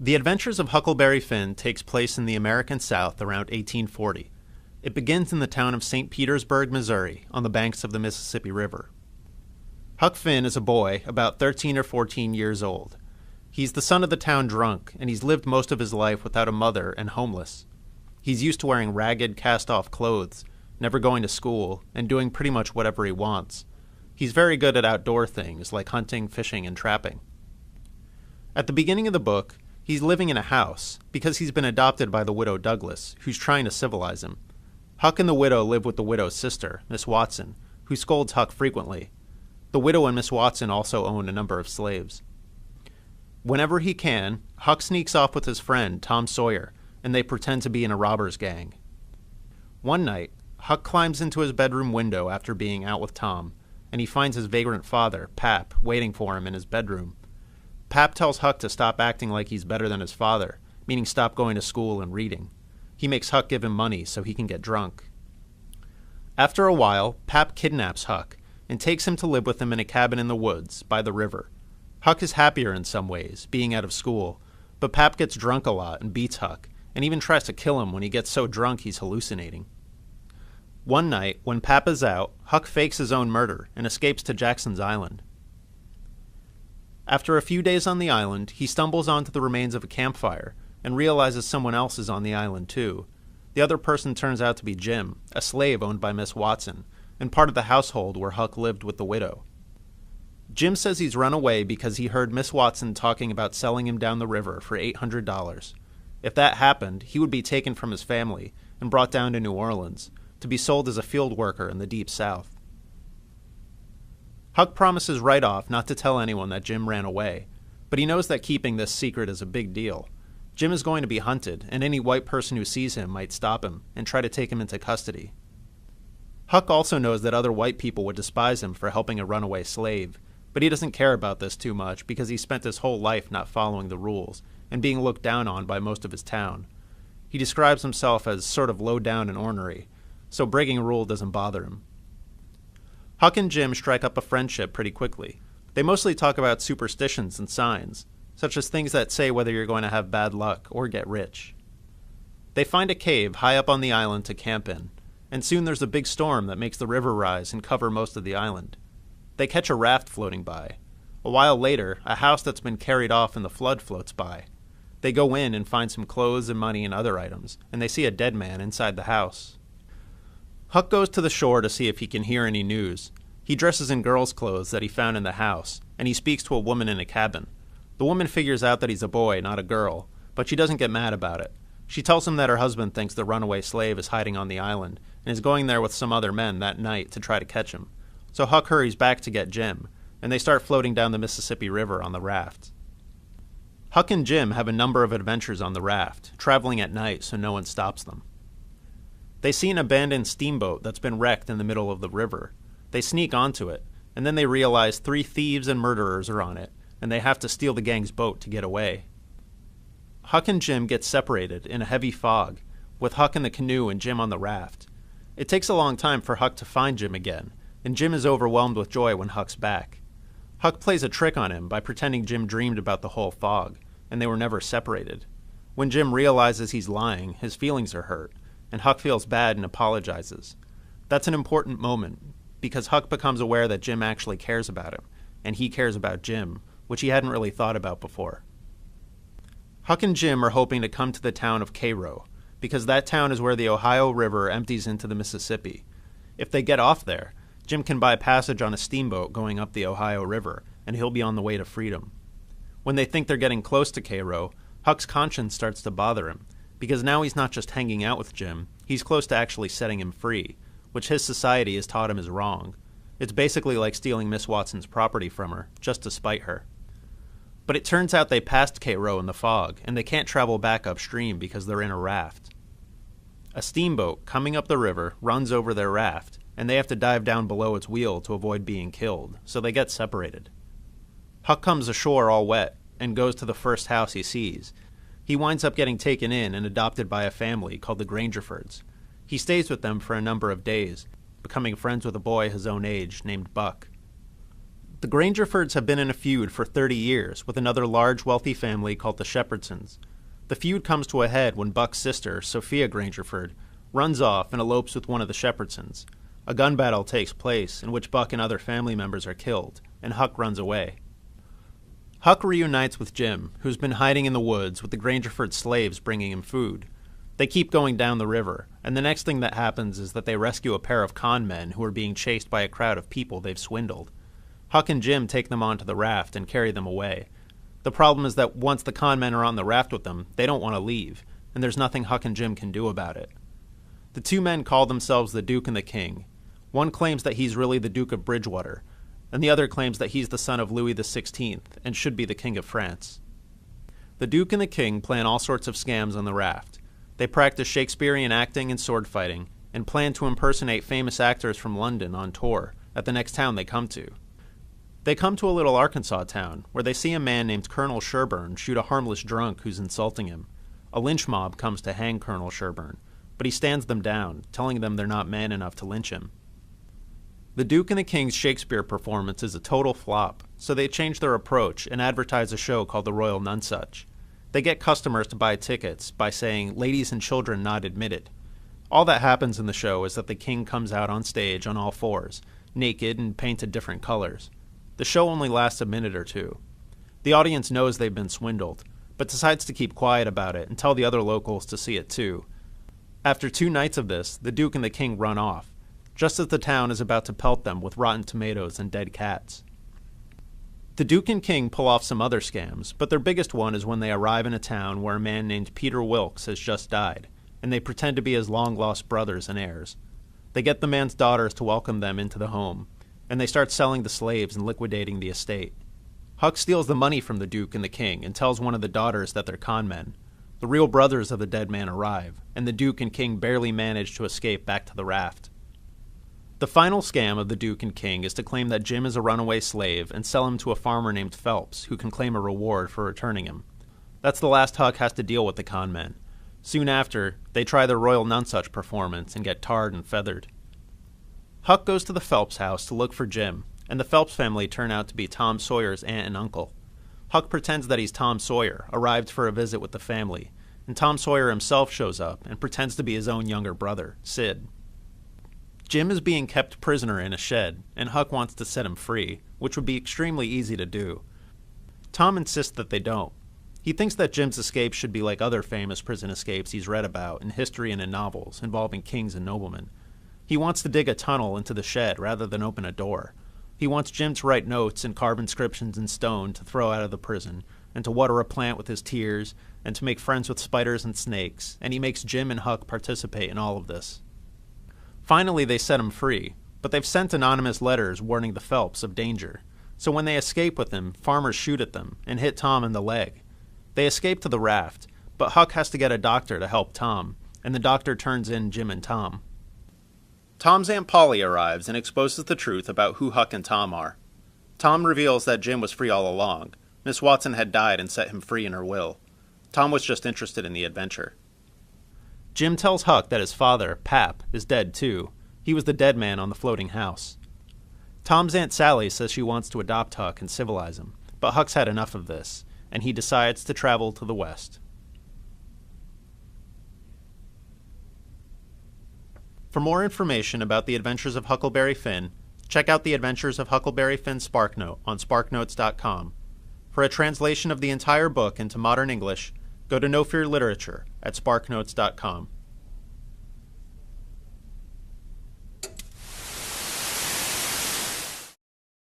The Adventures of Huckleberry Finn takes place in the American South around 1840. It begins in the town of St. Petersburg, Missouri, on the banks of the Mississippi River. Huck Finn is a boy about 13 or 14 years old. He's the son of the town drunk, and he's lived most of his life without a mother and homeless. He's used to wearing ragged, cast-off clothes, never going to school, and doing pretty much whatever he wants. He's very good at outdoor things like hunting, fishing, and trapping. At the beginning of the book, he's living in a house because he's been adopted by the widow Douglas, who's trying to civilize him. Huck and the widow live with the widow's sister, Miss Watson, who scolds Huck frequently. The widow and Miss Watson also own a number of slaves. Whenever he can, Huck sneaks off with his friend, Tom Sawyer, and they pretend to be in a robber's gang. One night, Huck climbs into his bedroom window after being out with Tom, and he finds his vagrant father, Pap, waiting for him in his bedroom. Pap tells Huck to stop acting like he's better than his father, meaning stop going to school and reading. He makes Huck give him money so he can get drunk. After a while, Pap kidnaps Huck and takes him to live with him in a cabin in the woods by the river. Huck is happier in some ways, being out of school, but Pap gets drunk a lot and beats Huck, and even tries to kill him when he gets so drunk he's hallucinating. One night, when Pap is out, Huck fakes his own murder and escapes to Jackson's Island. After a few days on the island, he stumbles onto the remains of a campfire and realizes someone else is on the island too. The other person turns out to be Jim, a slave owned by Miss Watson, and part of the household where Huck lived with the widow. Jim says he's run away because he heard Miss Watson talking about selling him down the river for $800. If that happened, he would be taken from his family and brought down to New Orleans to be sold as a field worker in the Deep South. Huck promises right off not to tell anyone that Jim ran away, but he knows that keeping this secret is a big deal. Jim is going to be hunted, and any white person who sees him might stop him and try to take him into custody. Huck also knows that other white people would despise him for helping a runaway slave, but he doesn't care about this too much because he spent his whole life not following the rules and being looked down on by most of his town. He describes himself as sort of low down and ornery, so breaking a rule doesn't bother him. Huck and Jim strike up a friendship pretty quickly. They mostly talk about superstitions and signs, such as things that say whether you're going to have bad luck or get rich. They find a cave high up on the island to camp in, and soon there's a big storm that makes the river rise and cover most of the island. They catch a raft floating by. A while later, a house that's been carried off in the flood floats by. They go in and find some clothes and money and other items, and they see a dead man inside the house. Huck goes to the shore to see if he can hear any news. He dresses in girl's clothes that he found in the house, and he speaks to a woman in a cabin. The woman figures out that he's a boy, not a girl, but she doesn't get mad about it. She tells him that her husband thinks the runaway slave is hiding on the island and is going there with some other men that night to try to catch him. So Huck hurries back to get Jim, and they start floating down the Mississippi River on the raft. Huck and Jim have a number of adventures on the raft, traveling at night so no one stops them. They see an abandoned steamboat that's been wrecked in the middle of the river. They sneak onto it, and then they realize 3 thieves and murderers are on it, and they have to steal the gang's boat to get away. Huck and Jim get separated in a heavy fog, with Huck in the canoe and Jim on the raft. It takes a long time for Huck to find Jim again, and Jim is overwhelmed with joy when Huck's back. Huck plays a trick on him by pretending Jim dreamed about the whole fog, and they were never separated. When Jim realizes he's lying, his feelings are hurt, and Huck feels bad and apologizes. That's an important moment, because Huck becomes aware that Jim actually cares about him, and he cares about Jim, which he hadn't really thought about before. Huck and Jim are hoping to come to the town of Cairo, because that town is where the Ohio River empties into the Mississippi. If they get off there, Jim can buy passage on a steamboat going up the Ohio River, and he'll be on the way to freedom. When they think they're getting close to Cairo, Huck's conscience starts to bother him, because now he's not just hanging out with Jim, he's close to actually setting him free, which his society has taught him is wrong. It's basically like stealing Miss Watson's property from her, just to spite her. But it turns out they passed Cairo in the fog, and they can't travel back upstream because they're in a raft. A steamboat coming up the river runs over their raft, and they have to dive down below its wheel to avoid being killed, so they get separated. Huck comes ashore all wet, and goes to the first house he sees. He winds up getting taken in and adopted by a family called the Grangerfords. He stays with them for a number of days, becoming friends with a boy his own age named Buck. The Grangerfords have been in a feud for 30 years with another large, wealthy family called the Shepherdsons. The feud comes to a head when Buck's sister, Sophia Grangerford, runs off and elopes with one of the Shepherdsons. A gun battle takes place in which Buck and other family members are killed, and Huck runs away. Huck reunites with Jim, who's been hiding in the woods with the Grangerford slaves bringing him food. They keep going down the river, and the next thing that happens is that they rescue a pair of con men who are being chased by a crowd of people they've swindled. Huck and Jim take them onto the raft and carry them away. The problem is that once the con men are on the raft with them, they don't want to leave, and there's nothing Huck and Jim can do about it. The two men call themselves the Duke and the King. One claims that he's really the Duke of Bridgewater, and the other claims that he's the son of Louis XVI and should be the King of France. The Duke and the King plan all sorts of scams on the raft. They practice Shakespearean acting and sword fighting, and plan to impersonate famous actors from London on tour at the next town they come to. They come to a little Arkansas town where they see a man named Colonel Sherburne shoot a harmless drunk who's insulting him. A lynch mob comes to hang Colonel Sherburne, but he stands them down, telling them they're not man enough to lynch him. The Duke and the King's Shakespeare performance is a total flop, so they change their approach and advertise a show called the Royal Nonsuch. They get customers to buy tickets by saying, "Ladies and children not admitted." All that happens in the show is that the king comes out on stage on all fours, naked and painted different colors. The show only lasts a minute or two. The audience knows they've been swindled, but decides to keep quiet about it and tell the other locals to see it too. After 2 nights of this, the Duke and the King run off, just as the town is about to pelt them with rotten tomatoes and dead cats. The Duke and King pull off some other scams, but their biggest one is when they arrive in a town where a man named Peter Wilkes has just died, and they pretend to be his long-lost brothers and heirs. They get the man's daughters to welcome them into the home, and they start selling the slaves and liquidating the estate. Huck steals the money from the Duke and the King and tells one of the daughters that they're con men. The real brothers of the dead man arrive, and the Duke and King barely manage to escape back to the raft. The final scam of the Duke and King is to claim that Jim is a runaway slave and sell him to a farmer named Phelps, who can claim a reward for returning him. That's the last Huck has to deal with the con men. Soon after, they try their Royal Nonsuch performance and get tarred and feathered. Huck goes to the Phelps house to look for Jim, and the Phelps family turn out to be Tom Sawyer's aunt and uncle. Huck pretends that he's Tom Sawyer, arrived for a visit with the family, and Tom Sawyer himself shows up and pretends to be his own younger brother, Sid. Jim is being kept prisoner in a shed, and Huck wants to set him free, which would be extremely easy to do. Tom insists that they don't. He thinks that Jim's escape should be like other famous prison escapes he's read about in history and in novels involving kings and noblemen. He wants to dig a tunnel into the shed rather than open a door. He wants Jim to write notes and carve inscriptions in stone to throw out of the prison, and to water a plant with his tears, and to make friends with spiders and snakes, and he makes Jim and Huck participate in all of this. Finally, they set him free, but they've sent anonymous letters warning the Phelps of danger. So when they escape with him, farmers shoot at them and hit Tom in the leg. They escape to the raft, but Huck has to get a doctor to help Tom, and the doctor turns in Jim and Tom. Tom's Aunt Polly arrives and exposes the truth about who Huck and Tom are. Tom reveals that Jim was free all along. Miss Watson had died and set him free in her will. Tom was just interested in the adventure. Jim tells Huck that his father, Pap, is dead too. He was the dead man on the floating house. Tom's Aunt Sally says she wants to adopt Huck and civilize him, but Huck's had enough of this, and he decides to travel to the west. For more information about the adventures of Huckleberry Finn, check out the Adventures of Huckleberry Finn SparkNote on SparkNotes.com. For a translation of the entire book into modern English, go to No Fear Literature at SparkNotes.com.